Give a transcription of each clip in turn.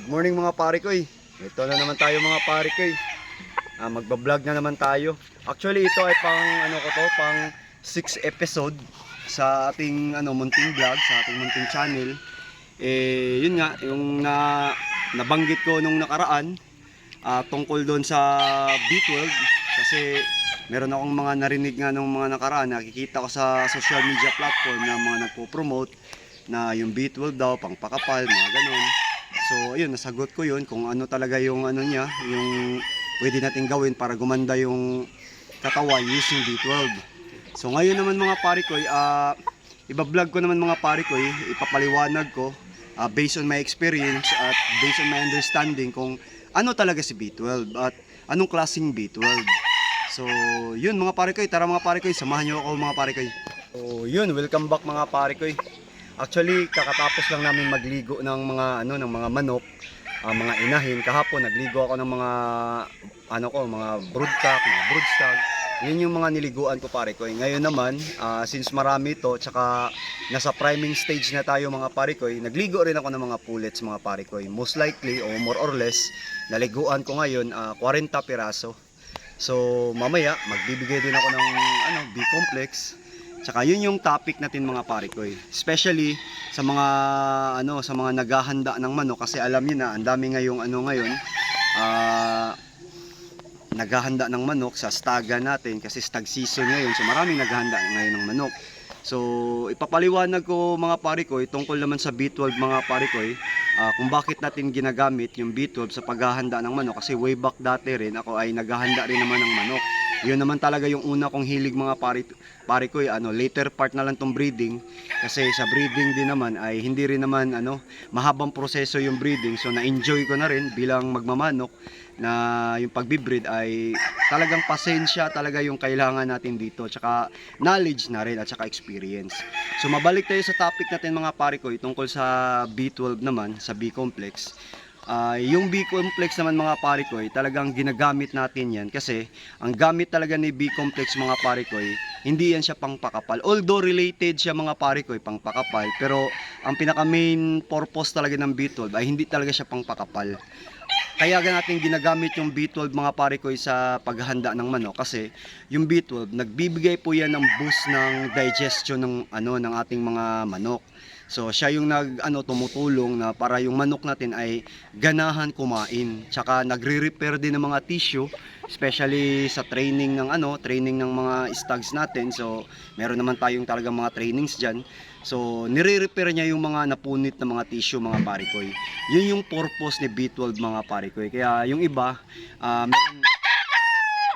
Good morning mga pare koy. Ito na naman tayo mga pare koy. Magba-vlog na naman tayo. Actually ito ay pang 6 episode sa ating munting vlog, sa ating munting channel. Yun nga yung nabanggit ko nung nakaraan tungkol doon sa B12 kasi meron akong mga narinig nga nung mga nakaraan, nakikita ko sa social media platform na mga nagpo-promote na yung B12 daw pang pakapal, mga ganon. So ayun, nasagot ko yun kung ano talaga yung niya, yung pwede natin gawin para gumanda yung katawan using B12. So ngayon naman mga pare koy, iba-vlog ko naman mga pare koy, ipapaliwanag ko based on my experience at based on my understanding kung ano talaga si B12 at anong klaseng B12. So yun mga pare koy, tara mga pare koy, samahan niyo ako mga pare koy. So yun, welcome back mga pare koy. Actually, kakatapos lang namin magligo ng mga ng mga manok, mga inahin. Kahapon nagligo ako ng mga mga broodcock, mga broodstag. Yun yung mga niliguan ko pare ko. Ngayon naman, since marami to, tsaka nasa priming stage na tayo mga pare ko, nagligo rin ako ng mga pullets mga pare ko. Most likely o more or less, naliguan ko ngayon 40 piraso. So mamaya magbibigay din ako ng B-complex. Tsaka yun yung topic natin mga pare ko, especially sa mga sa mga naghahanda ng manok kasi alam niyo na ang dami ngayong naghahanda ng manok sa staga natin kasi stag season ngayon, so maraming naghahanda ngayon ng manok. So ipapaliwanag ko mga pare ko tungkol naman sa B12 mga pare ko, kung bakit natin ginagamit yung B12 sa paghahanda ng manok kasi way back dati rin ako ay naghahanda rin naman ng manok. Yun naman talaga yung una kong hilig mga pare ko, later part na lang tong breeding kasi sa breeding din naman ay hindi rin naman mahabang proseso yung breeding, so na-enjoy ko na rin bilang magmamanok na yung pagbibreed ay talagang pasensya talaga yung kailangan natin dito, tsaka knowledge na rin at tsaka experience. So mabalik tayo sa topic natin mga pare ko tungkol sa B12 naman, sa B-complex. Yung B-complex naman mga pare ko talagang ginagamit natin yan kasi ang gamit talaga ni B-complex mga pare ko hindi yan siya pang pakapal, although related siya mga pare ko pang pakapal, pero ang pinaka main purpose talaga ng B12 ay hindi talaga siya pang pakapal. Kaya natin ginagamit yung B12 mga pare ko sa paghahanda ng manok kasi yung B12 nagbibigay po yan ng boost ng digestion ng ng ating mga manok. So siya yung tumutulong na para yung manok natin ay ganahan kumain. Tsaka nagre-repair din ng mga tissue, especially sa training ng training ng mga stags natin. So meron naman tayong talagang mga trainings diyan. So nire-repair niya yung mga napunit na mga tissue mga pare ko. Yun yung purpose ni B12 mga pare ko. Kaya yung iba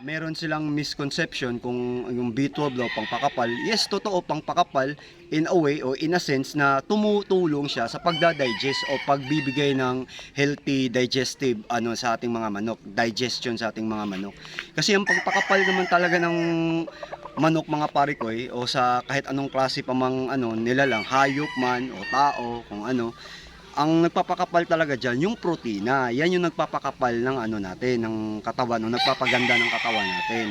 meron silang misconception kung yung B12 daw pang pakapal. Yes, totoo pang pakapal in a way o in a sense na tumutulong siya sa pagda-digest o pagbibigay ng healthy digestive sa ating mga manok, digestion sa ating mga manok. Kasi ang pagpakapal naman talaga ng manok mga pare ko o sa kahit anong klase pa mang nila lang, hayop man o tao, kung ang nagpapakapal talaga dyan, yung protina. Yan yung nagpapakapal ng natin, ng katawan, o nagpapaganda ng katawan natin.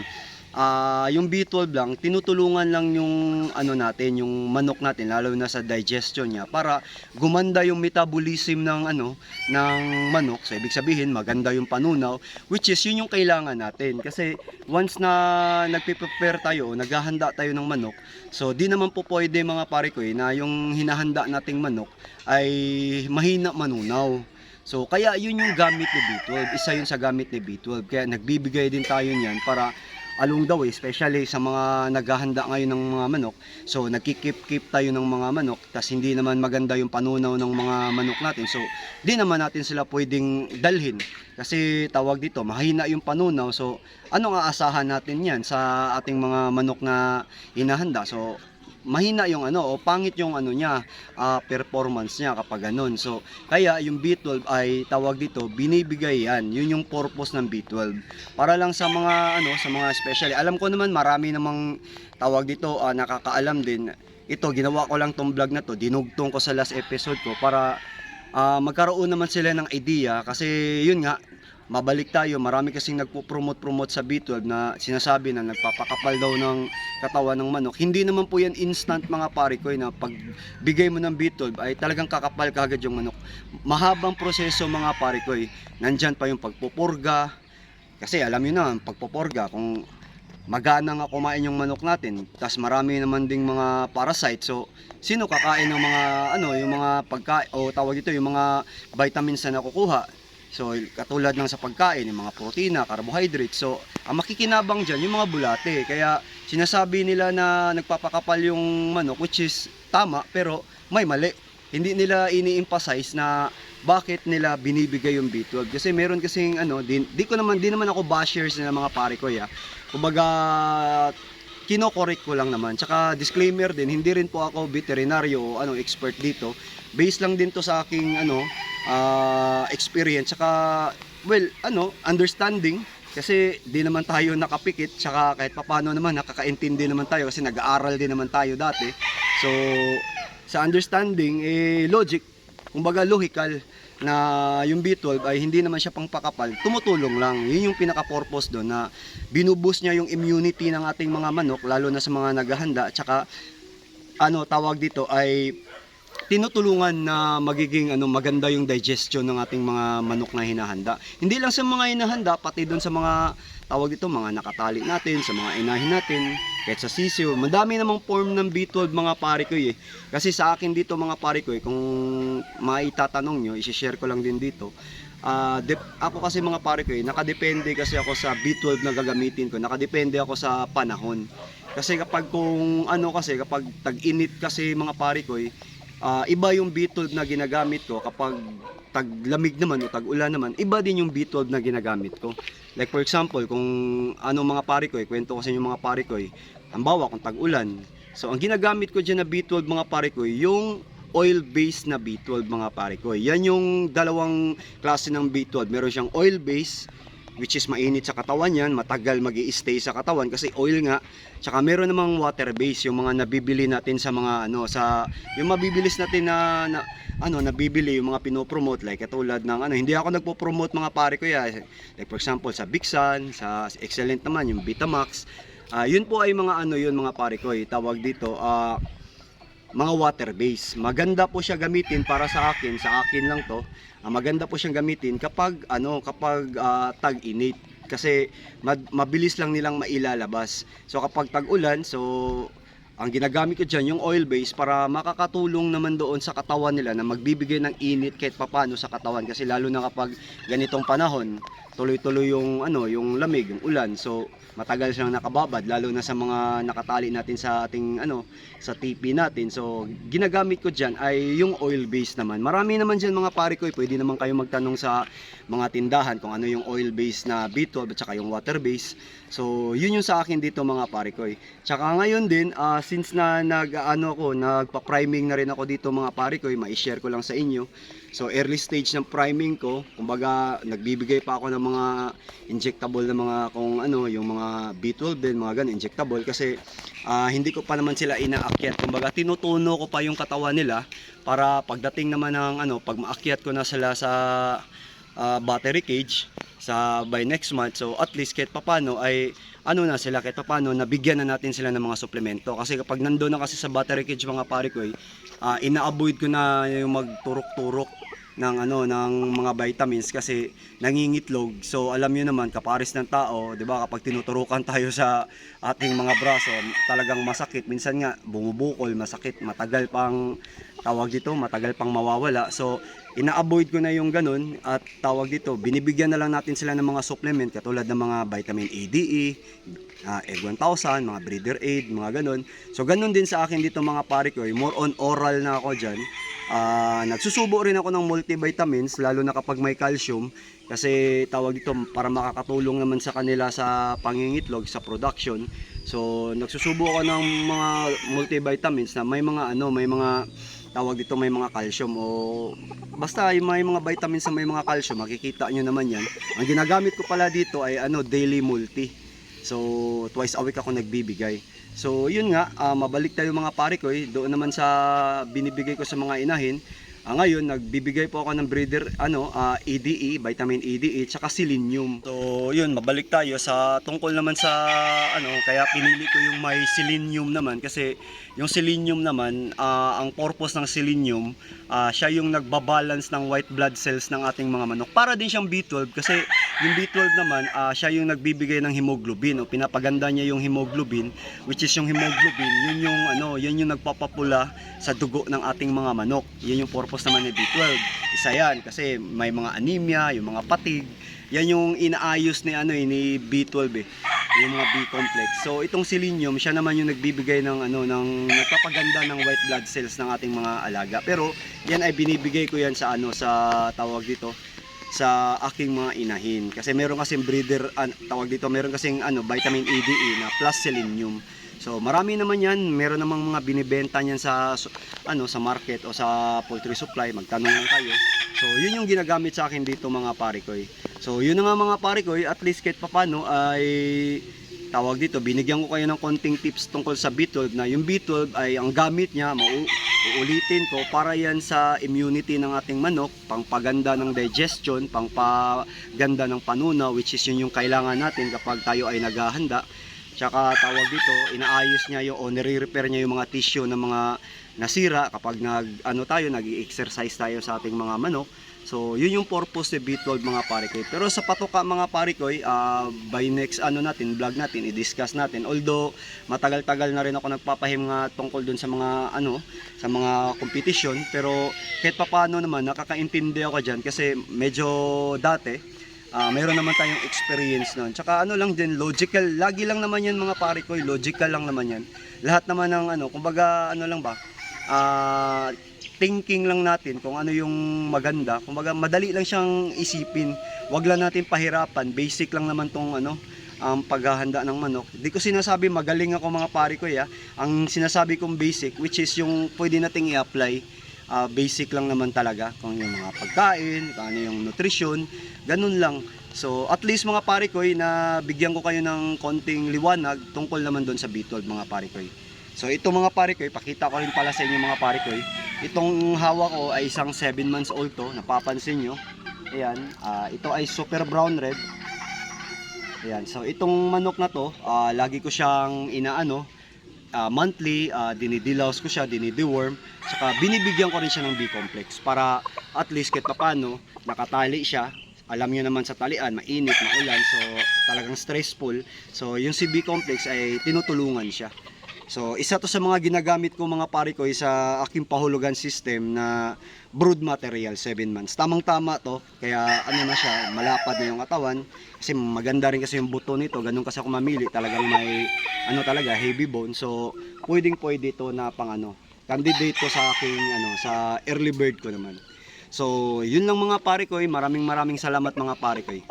Yung B12 lang, tinutulungan lang yung natin, yung manok natin, lalo na sa digestion niya, para gumanda yung metabolism ng ng manok. So ibig sabihin, maganda yung panunaw, which is yun yung kailangan natin. Kasi once na nagpe-prepare tayo, naghahanda tayo ng manok, so di naman po pwede mga pare ko na yung hinahanda nating manok ay mahina manunaw. So kaya yun yung gamit ni B12, isa yun sa gamit ni B12. Kaya nagbibigay din tayo niyan para along the way, especially sa mga naghahanda ngayon ng mga manok. So nagkikip-kip tayo ng mga manok, tas hindi naman maganda yung panunaw ng mga manok natin. So di naman natin sila pwedeng dalhin kasi tawag dito, mahina yung panunaw. So anong aasahan natin yan sa ating mga manok na hinahanda? So mahina yung o pangit yung niya, performance niya kapag ganun. So kaya yung B12 ay tawag dito, binibigay yan. Yun yung purpose ng B12. Para lang sa mga sa mga especially. Alam ko naman marami namang tawag dito nakakaalam din. Ito ginawa ko lang tong vlog na to, dinugtong ko sa last episode ko para magkaroon naman sila ng idea kasi yun nga mabalik tayo, marami kasing nagpo-promote sa B12 na sinasabi na nagpapakapal daw ng katawan ng manok. Hindi naman po yan instant mga pare ko, na pag bigay mo ng B12 ay talagang kakapal kagad yung manok. Mahabang proseso mga pare ko. Nandyan pa yung pagpupurga, kasi alam nyo na, pagpupurga, kung magana nga kumain yung manok natin, tas marami naman ding mga parasite, so sino kakain ng mga yung mga pagkain o tawag ito, yung mga vitamins na nakukuha? So katulad ng sa pagkain, yung mga protina, carbohydrates. So ang makikinabang diyan yung mga bulate. Kaya sinasabi nila na nagpapakapal yung manok, which is tama, pero may mali. Hindi nila ini-emphasize na bakit nila binibigay yung B12. Kasi meron kasing di naman ako bashers na mga pare ko ya. Kumbaga kino-correct ko lang naman. Tsaka disclaimer din, hindi rin po ako veterinaryo o expert dito. Based lang din to sa aking experience, tsaka understanding, kasi di naman tayo nakapikit, tsaka kahit papano naman nakakaintindi naman tayo kasi nag-aaral din naman tayo dati. So sa understanding, logic, kumbaga logical, na yung B12 ay hindi naman siya pangpakapal, tumutulong lang. Yun yung pinaka-purpose doon, na binuboost niya yung immunity ng ating mga manok, lalo na sa mga naghahanda. Tsaka tawag dito ay tinutulungan na magiging maganda yung digestion ng ating mga manok na hinahanda. Hindi lang sa mga hinahanda, pati doon sa mga tawag dito, mga nakatali natin, sa mga inahin natin, kahit sa sisiw. Madami namang form ng B12 mga pare ko Kasi sa akin dito mga pare ko kung maitatanong nyo, i-share ko lang din dito. Ako kasi mga pare ko nakadepende kasi ako sa B12 na gagamitin ko. Nakadepende ako sa panahon. Kasi kapag kapag tag-init kasi mga pare ko iba yung B12 na ginagamit ko. Kapag taglamig naman o tag-ulan naman, iba din yung B12 na ginagamit ko. Like for example, kung mga pare ko kwento ko sa inyo mga pare ko halimbawa kung tag-ulan, so ang ginagamit ko dyan na B12 mga pare ko, yung oil-based na B12 mga pare ko. Yan yung dalawang klase ng B12. Meron siyang oil-based, which is mainit sa katawan yan, matagal magi-stay sa katawan kasi oil nga. Tsaka meron namang water base, yung mga nabibili natin sa mga yung mabibilis natin na nabibili, yung mga pinopromote, like katulad ng hindi ako nagpo-promote mga pare ko like for example sa Bixan, sa Excellent naman yung Vitamax. Yun po ay mga yun mga pare ko tawag dito mga water base. Maganda po siya gamitin para sa akin lang to. Maganda po siyang gamitin kapag tag-init, kasi mabilis lang nilang mailalabas. So kapag tag-ulan, so ang ginagamit ko dyan yung oil base para makakatulong naman doon sa katawan nila na magbibigay ng init kahit papano sa katawan, kasi lalo na kapag ganitong panahon, tuloy-tuloy yung yung lamig, yung ulan. So matagal siyang nakababad, lalo na sa mga nakatali natin sa ating sa TP natin. So ginagamit ko diyan ay yung oil base naman. Marami naman diyan mga pare ko, pwede naman kayo magtanong sa mga tindahan kung ano yung oil base na B12 at saka yung water base. So yun yung sa akin dito mga pare ko. Tsaka ngayon din since na nagpa-priming na rin ako dito mga pare ko, mai-share ko lang sa inyo. So early stage ng priming ko, kumbaga nagbibigay pa ako ng mga injectable na mga yung mga B12 din, mga ganun, injectable, kasi hindi ko pa naman sila inaakyat. Kumbaga tinutuno ko pa yung katawan nila para pagdating naman ng pag maakyat ko na sila sa battery cage by next month, so at least kahit papano ay na sila, kahit papano nabigyan na natin sila ng mga suplemento. Kasi kapag nandoon na kasi sa battery cage mga pare ko ina-avoid ko na yung magturok-turok ng ng mga vitamins kasi nangingitlog. So alam niyo naman, kapares ng tao, 'di ba, kapag tinuturukan tayo sa ating mga braso, talagang masakit, minsan nga bumubukol, masakit, matagal pang matagal pang mawawala. So ina-avoid ko na yung ganun, at tawag dito, binibigyan na lang natin sila ng mga supplement katulad ng mga vitamin A, D, E, Egg 1000, mga Breeder Aid, mga ganun. So ganun din sa akin dito mga pare ko, more on oral na ako dyan. Nagsusubo rin ako ng multivitamins, lalo na kapag may calcium, kasi tawag dito para makakatulong naman sa kanila sa pangingitlog, sa production. So nagsusubo ako ng mga multivitamins na may mga tawag dito, may mga calcium, o basta may mga vitamins na may mga calcium, makikita nyo naman yan. Ang ginagamit ko pala dito ay daily multi. So twice a week ako nagbibigay. So yun nga, mabalik tayo mga pare ko doon naman sa binibigay ko sa mga inahin. Ngayon nagbibigay po ako ng breeder EDE, vitamin EDE tsaka selenium. So yun, mabalik tayo sa tungkol naman sa kaya pinili ko yung may selenium naman kasi yung selenium naman, ang purpose ng selenium, siya yung nagbabalance ng white blood cells ng ating mga manok. Para din siyang B12 kasi yung B12 naman, siya yung nagbibigay ng hemoglobin o pinapaganda niya yung hemoglobin, which is yung hemoglobin, yun yung nagpapapula sa dugo ng ating mga manok. Yun yung purpose naman ni B12. Isa yan kasi may mga anemia, yung mga fatigue, yan yung inaayos ni B12 yung mga B complex. So itong selenium, siya naman yung nagbibigay ng nagpapaganda ng white blood cells ng ating mga alaga. Pero yan ay binibigay ko yan sa sa tawag dito sa aking mga inahin. Kasi meron kasing breeder meron kasing vitamin EDE na plus selenium. So marami naman yan, meron namang mga binibenta niyan sa sa market o sa poultry supply, magtanong lang kayo. So yun yung ginagamit sa akin dito mga parikoy. So yun na nga mga parikoy, at least kahit papano ay tawag dito, binigyan ko kayo ng konting tips tungkol sa B12 na yung B12 ay ang gamit niya, uulitin ko, para yan sa immunity ng ating manok, pangpaganda ng digestion, pangpaganda ng panunaw, which is yun yung kailangan natin kapag tayo ay naghahanda. Tsaka tawag dito, inaayos niya yung o nire-repair niya yung mga tissue ng mga nasira kapag nag-exercise tayo sa ating mga manok. So yun yung purpose ni B12 mga parikoy. Pero sa patuka mga parikoy, by next vlog natin, i-discuss natin. Although matagal-tagal na rin ako nagpapahinga tungkol dun sa mga sa mga competition, pero kahit papaano naman nakakaintindi ako diyan kasi medyo dati mayroon naman tayong experience noon. Tsaka lang din, logical, lagi lang naman yan mga parikoy, logical lang naman yan. Lahat naman ng kumbaga lang ba, thinking lang natin kung ano yung maganda. Kumbaga madali lang siyang isipin. Wag lang natin pahirapan. Basic lang naman tong ang paghahanda ng manok. Hindi ko sinasabi magaling ako mga parikoy Ang sinasabi kong basic, which is yung pwede nating i-apply. Basic lang naman talaga kung yung mga pagkain, kung ano yung nutrition, ganun lang. So at least mga parikoy, na bigyan ko kayo ng konting liwanag tungkol naman doon sa B12 mga parikoy. So ito mga parikoy, pakita ko rin pala sa inyo mga parikoy. Itong hawak ko ay isang 7 months old to, napapansin nyo. Ayan, ito ay super brown red. Ayan, so itong manok na to, lagi ko siyang monthly, dinidilaws ko siya, dinideworm, saka binibigyan ko rin siya ng B-complex para at least kahit paano nakatali siya. Alam niyo naman sa talian, mainit, maulan, so talagang stressful. So yung si B-complex ay tinutulungan siya. So isa to sa mga ginagamit ko mga parikoy sa aking pahulugan system na brood material, 7 months. Tamang-tama to, kaya na siya, malapad na yung katawan. Kasi maganda rin kasi yung buto nito, ganun kasi ako mamili, talagang may talaga heavy bone. So pwedeng-pwede to na candidate to sa aking sa early bird ko naman. So yun lang mga parikoy, maraming salamat mga parikoy.